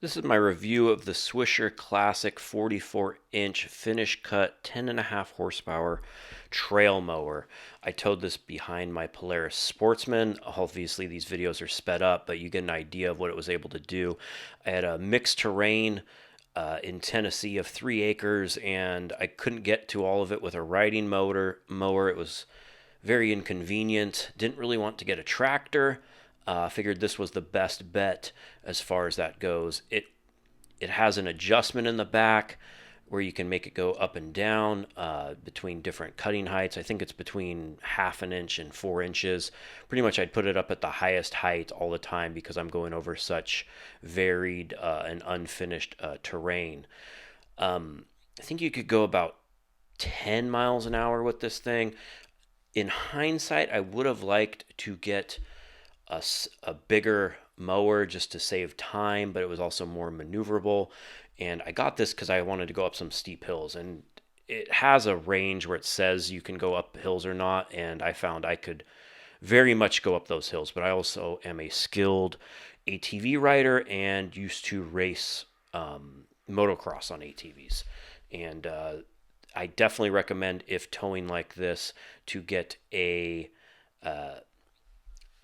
This is my review of the Swisher Classic 44-inch finish cut 10.5 horsepower trail mower. I towed this behind my Polaris Sportsman. Obviously, these videos are sped up, but you get an idea of what it was able to do. I had a mixed terrain in Tennessee of 3 acres, and I couldn't get to all of it with a riding mower. It was very inconvenient. Didn't really want to get a tractor. Figured this was the best bet as far as that goes. It has an adjustment in the back where you can make it go up and down between different cutting heights. I think it's between half an inch and 4 inches. Pretty much, I'd put it up at the highest height all the time because I'm going over such varied and unfinished terrain. I think you could go about 10 miles an hour with this thing. In hindsight, I would have liked to get a bigger mower just to save time, but it was also more maneuverable. And I got this because I wanted to go up some steep hills, and it has a range where it says you can go up hills or not. And I found I could very much go up those hills, but I also am a skilled ATV rider and used to race motocross on ATVs. And I definitely recommend, if towing like this, to get a uh,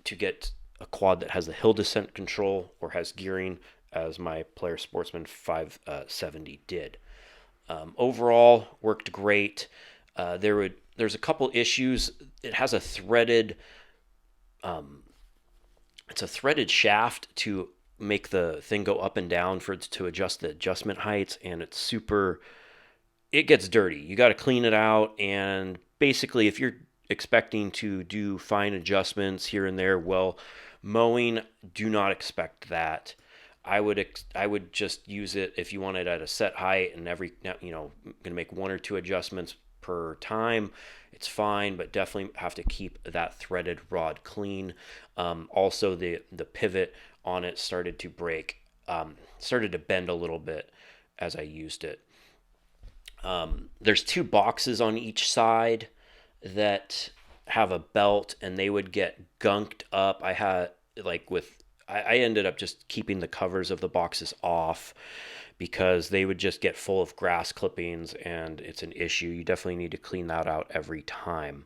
to get a quad that has the hill descent control or has gearing, as my Polaris Sportsman 570 did. Overall, worked great. There's a couple issues. It has a threaded it's a threaded shaft to make the thing go up and down for it to adjust the adjustment heights, and it gets dirty. You got to clean it out, and basically, if you're expecting to do fine adjustments here and there, well, mowing, do not expect that. I would just use it if you want it at a set height, and gonna make one or two adjustments per time. It's fine, but definitely have to keep that threaded rod clean. Also, the pivot on it started to break, started to bend a little bit as I used it. There's two boxes on each side that have a belt, and they would get gunked up. I ended up just keeping the covers of the boxes off because they would just get full of grass clippings, and it's an issue. You definitely need to clean that out every time.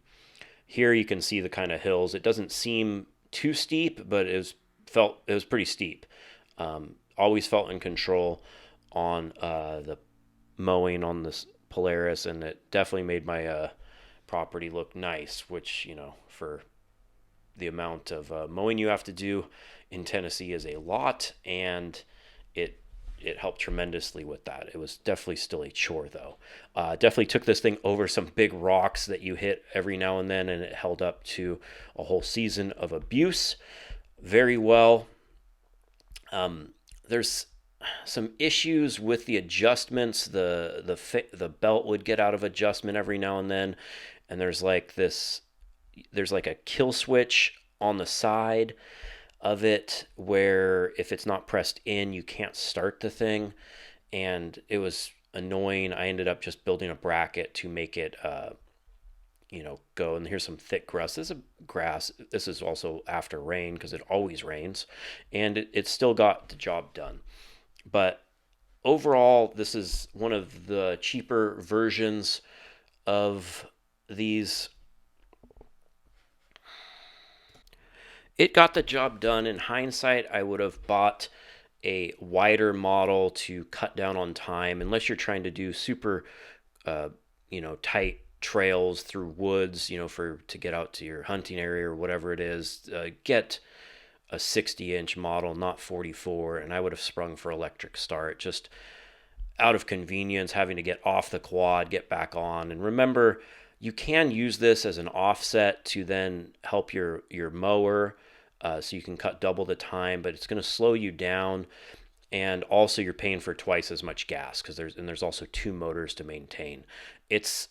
Here you can see the kind of hills. It doesn't seem too steep, but it was pretty steep. Always felt in control on the mowing on this Polaris, and it definitely made my property look nice, which, for the amount of mowing you have to do in Tennessee is a lot, and it it helped tremendously with that. It was definitely still a chore, though. Definitely took this thing over some big rocks that you hit every now and then, and it held up to a whole season of abuse very well. There's some issues with the adjustments. The belt would get out of adjustment every now and then, and there's like a kill switch on the side of it where if it's not pressed in, you can't start the thing, and it was annoying. I ended up just building a bracket to make it go. And here's some thick grass. This is grass. This is also after rain because it always rains, and it still got the job done. But overall, this is one of the cheaper versions of these. It got the job done. In hindsight, I would have bought a wider model to cut down on time, unless you're trying to do super, tight trails through woods, for to get out to your hunting area or whatever it is. Get a 60-inch model, not 44, and I would have sprung for electric start, just out of convenience, having to get off the quad, get back on. And remember, you can use this as an offset to then help your mower, so you can cut double the time, but it's going to slow you down. And also, you're paying for twice as much gas because there's also two motors to maintain. It's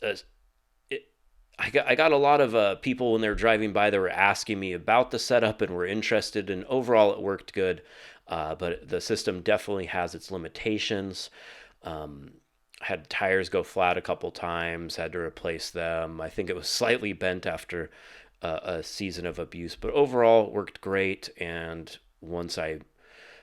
I got a lot of people when they were driving by that were asking me about the setup and were interested, and overall it worked good. But the system definitely has its limitations. Had tires go flat a couple times, had to replace them. I think it was slightly bent after a season of abuse, but overall worked great. And once I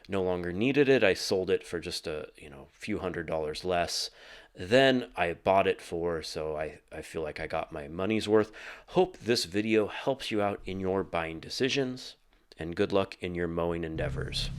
no longer needed it. I sold it for just a few $100s less than I bought it for, so I feel like I got my money's worth. Hope this video helps you out in your buying decisions, and good luck in your mowing endeavors.